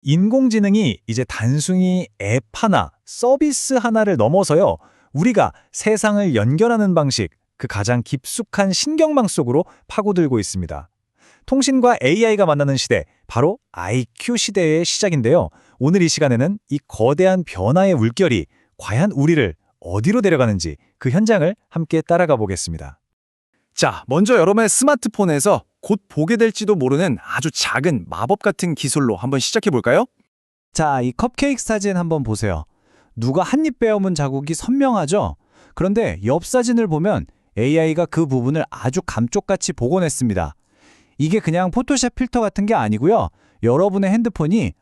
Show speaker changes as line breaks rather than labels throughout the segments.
인공지능이 이제 단순히 앱 하나, 서비스 하나를 넘어서요. 우리가 세상을 연결하는 방식, 그 가장 깊숙한 신경망 속으로 파고들고 있습니다. 통신과 AI가 만나는 시대, 바로 IQ 시대의 시작인데요. 오늘 이 시간에는 이 거대한 변화의 물결이 과연 우리를 어디로 데려가는지 그 현장을 함께 따라가 보겠습니다.
자, 먼저 여러분의 스마트폰에서 곧 보게 될지도 모르는 아주 작은 마법 같은 기술로 한번 시작해 볼까요?
자, 이 컵케이크 사진 한번 보세요. 누가 한 입 베어문 자국이 선명하죠? 그런데 옆 사진을 보면 AI가 그 부분을 아주 감쪽같이 복원했습니다. 이게 그냥 포토샵 필터 같은 게 아니고요. 여러분의 핸드폰이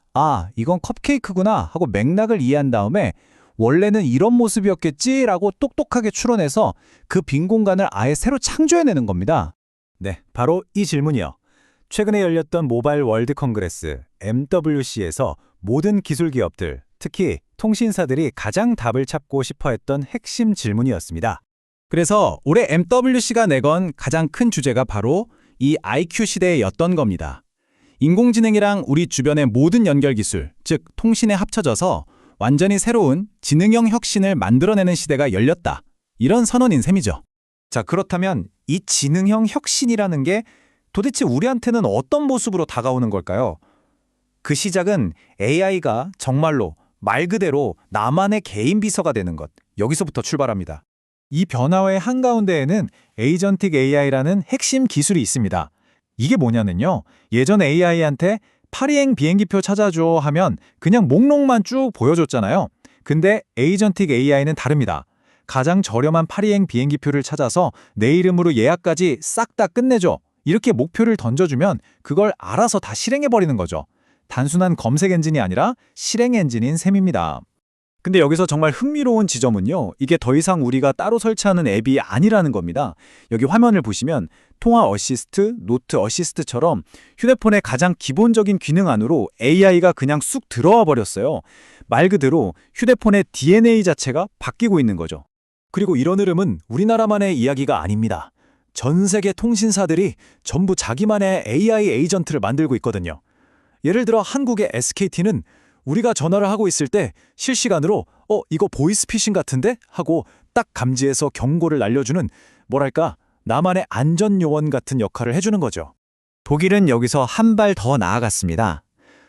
이건 컵케이크구나 하고 맥락을 이해한 다음에 원래는 이런 모습이었겠지라고 똑똑하게 추론해서 그 빈 공간을 아예 새로 창조해내는 겁니다. 네, 바로 이 질문이요. 최근에 열렸던 모바일 월드 컨그레스 MWC에서 모든 기술 기업들, 특히 통신사들이 가장 답을 찾고 싶어했던 핵심 질문이었습니다. 그래서 올해 MWC가 내건 가장 큰 주제가 바로 이 IQ 시대였던 겁니다. 인공지능이랑 우리 주변의 모든 연결 기술, 즉 통신에 합쳐져서 완전히 새로운 지능형 혁신을 만들어내는 시대가 열렸다. 이런 선언인 셈이죠. 자, 그렇다면 이 지능형 혁신이라는 게 도대체 우리한테는 어떤 모습으로 다가오는 걸까요? 그 시작은 AI가 정말로 말 그대로 나만의 개인 비서가 되는 것, 여기서부터 출발합니다. 이 변화의 한가운데에는 에이전틱 AI라는 핵심 기술이 있습니다. 이게 뭐냐면요. 예전 AI한테 파리행 비행기표 찾아줘 하면 그냥 목록만 쭉 보여줬잖아요. 근데 에이전틱 AI는 다릅니다. 가장 저렴한 파리행 비행기표를 찾아서 내 이름으로 예약까지 싹 다 끝내줘. 이렇게 목표를 던져주면 그걸 알아서 다 실행해버리는 거죠. 단순한 검색 엔진이 아니라 실행 엔진인 셈입니다. 근데 여기서 정말 흥미로운 지점은요. 이게 더 이상 우리가 따로 설치하는 앱이 아니라는 겁니다. 여기 화면을 보시면 통화 어시스트, 노트 어시스트처럼 휴대폰의 가장 기본적인 기능 안으로 AI가 그냥 쑥 들어와 버렸어요. 말 그대로 휴대폰의 DNA 자체가 바뀌고 있는 거죠. 그리고 이런 흐름은 우리나라만의 이야기가 아닙니다. 전 세계 통신사들이 전부 자기만의 AI 에이전트를 만들고 있거든요. 예를 들어 한국의 SKT는 우리가 전화를 하고 있을 때 실시간으로 이거 보이스피싱 같은데? 하고 딱 감지해서 경고를 날려주는 뭐랄까 나만의 안전요원 같은 역할을 해주는 거죠. 독일은 여기서 한 발 더 나아갔습니다.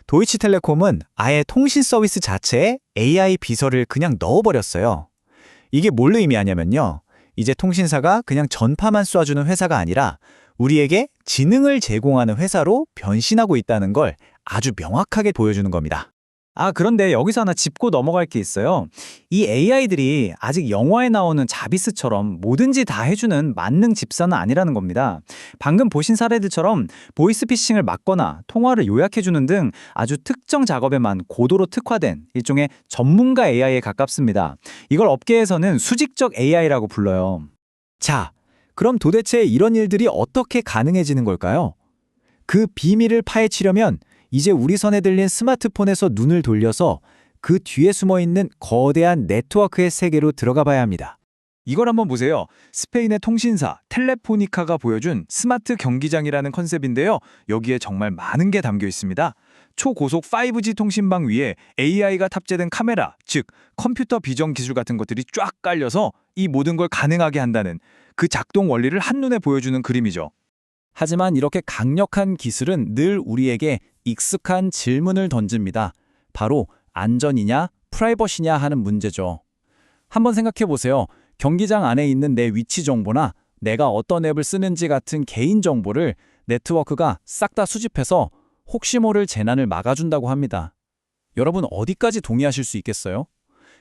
도이치텔레콤은 아예 통신 서비스 자체에 AI 비서를 그냥 넣어버렸어요. 이게 뭘 의미하냐면요. 이제 통신사가 그냥 전파만 쏴주는 회사가 아니라 우리에게 지능을 제공하는 회사로 변신하고 있다는 걸 아주 명확하게 보여주는 겁니다. 그런데 여기서 하나 짚고 넘어갈 게 있어요. 이 AI들이 아직 영화에 나오는 자비스처럼 뭐든지 다 해주는 만능 집사는 아니라는 겁니다. 방금 보신 사례들처럼 보이스피싱을 막거나 통화를 요약해주는 등 아주 특정 작업에만 고도로 특화된 일종의 전문가 AI에 가깝습니다. 이걸 업계에서는 수직적 AI라고 불러요. 자, 그럼 도대체 이런 일들이 어떻게 가능해지는 걸까요? 그 비밀을 파헤치려면 이제 우리 손에 들린 스마트폰에서 눈을 돌려서 그 뒤에 숨어있는 거대한 네트워크의 세계로 들어가 봐야 합니다. 이걸 한번 보세요. 스페인의 통신사 텔레포니카가 보여준 스마트 경기장이라는 컨셉인데요. 여기에 정말 많은 게 담겨 있습니다. 초고속 5G 통신망 위에 AI가 탑재된 카메라, 즉 컴퓨터 비전 기술 같은 것들이 쫙 깔려서 이 모든 걸 가능하게 한다는 그 작동 원리를 한눈에 보여주는 그림이죠. 하지만 이렇게 강력한 기술은 늘 우리에게 익숙한 질문을 던집니다. 바로 안전이냐, 프라이버시냐 하는 문제죠. 한번 생각해 보세요. 경기장 안에 있는 내 위치 정보나 내가 어떤 앱을 쓰는지 같은 개인 정보를 네트워크가 싹 다 수집해서 혹시 모를 재난을 막아준다고 합니다. 여러분 어디까지 동의하실 수 있겠어요?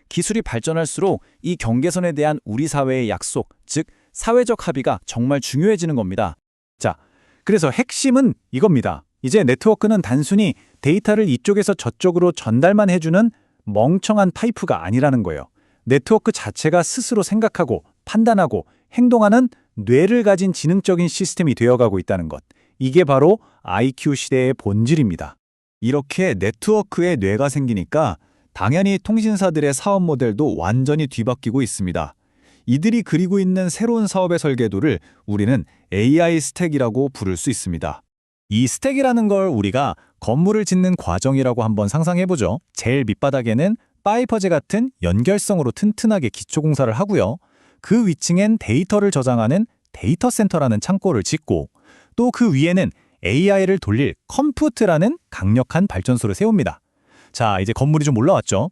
기술이 발전할수록 이 경계선에 대한 우리 사회의 약속, 즉 사회적 합의가 정말 중요해지는 겁니다. 자, 그래서 핵심은 이겁니다. 이제 네트워크는 단순히 데이터를 이쪽에서 저쪽으로 전달만 해주는 멍청한 파이프가 아니라는 거예요. 네트워크 자체가 스스로 생각하고 판단하고 행동하는 뇌를 가진 지능적인 시스템이 되어가고 있다는 것. 이게 바로 IQ 시대의 본질입니다. 이렇게 네트워크에 뇌가 생기니까 당연히 통신사들의 사업 모델도 완전히 뒤바뀌고 있습니다. 이들이 그리고 있는 새로운 사업의 설계도를 우리는 AI 스택이라고 부를 수 있습니다. 이 스택이라는 걸 우리가 건물을 짓는 과정이라고 한번 상상해보죠. 제일 밑바닥에는 파이퍼제 같은 연결성으로 튼튼하게 기초공사를 하고요. 그 위층엔 데이터를 저장하는 데이터 센터라는 창고를 짓고 또 그 위에는 AI를 돌릴 컴퓨트라는 강력한 발전소를 세웁니다. 자, 이제 건물이 좀 올라왔죠.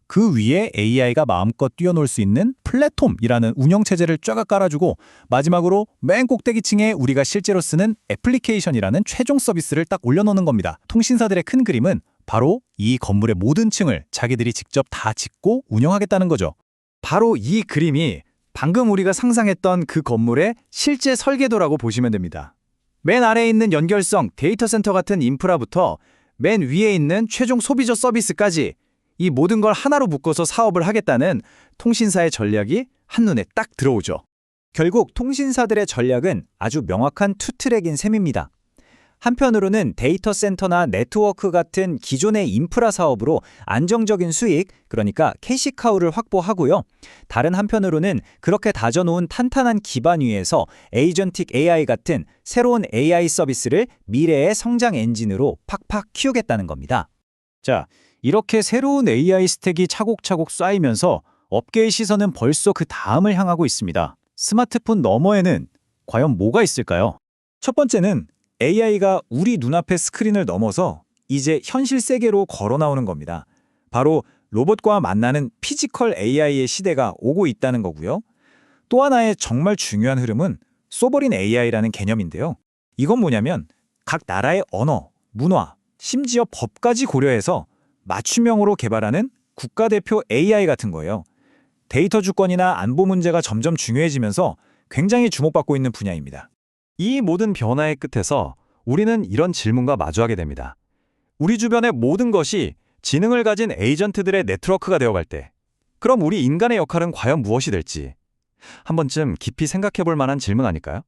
그 위에 AI가 마음껏 뛰어놀 수 있는 플랫폼이라는 운영체제를 쫙 깔아주고 마지막으로 맨 꼭대기층에 우리가 실제로 쓰는 애플리케이션이라는 최종 서비스를 딱 올려놓는 겁니다. 통신사들의 큰 그림은 바로 이 건물의 모든 층을 자기들이 직접 다 짓고 운영하겠다는 거죠. 바로 이 그림이 방금 우리가 상상했던 그 건물의 실제 설계도라고 보시면 됩니다. 맨 아래에 있는 연결성, 데이터 센터 같은 인프라부터 맨 위에 있는 최종 소비자 서비스까지 이 모든 걸 하나로 묶어서 사업을 하겠다는 통신사의 전략이 한눈에 딱 들어오죠. 결국 통신사들의 전략은 아주 명확한 투트랙인 셈입니다. 한편으로는 데이터 센터나 네트워크 같은 기존의 인프라 사업으로 안정적인 수익, 그러니까 캐시카우를 확보하고요. 다른 한편으로는 그렇게 다져놓은 탄탄한 기반 위에서 에이전틱 AI 같은 새로운 AI 서비스를 미래의 성장 엔진으로 팍팍 키우겠다는 겁니다. 자, 이렇게 새로운 AI 스택이 차곡차곡 쌓이면서 업계의 시선은 벌써 그 다음을 향하고 있습니다. 스마트폰 너머에는 과연 뭐가 있을까요? 첫 번째는 AI가 우리 눈앞의 스크린을 넘어서 이제 현실 세계로 걸어 나오는 겁니다. 바로 로봇과 만나는 피지컬 AI의 시대가 오고 있다는 거고요. 또 하나의 정말 중요한 흐름은 소버린 AI라는 개념인데요. 이건 뭐냐면 각 나라의 언어, 문화, 심지어 법까지 고려해서 맞춤형으로 개발하는 국가대표 AI 같은 거예요. 데이터 주권이나 안보 문제가 점점 중요해지면서 굉장히 주목받고 있는 분야입니다. 이 모든 변화의 끝에서 우리는 이런 질문과 마주하게 됩니다. 우리 주변의 모든 것이 지능을 가진 에이전트들의 네트워크가 되어갈 때, 그럼 우리 인간의 역할은 과연 무엇이 될지 한 번쯤 깊이 생각해 볼 만한 질문 아닐까요?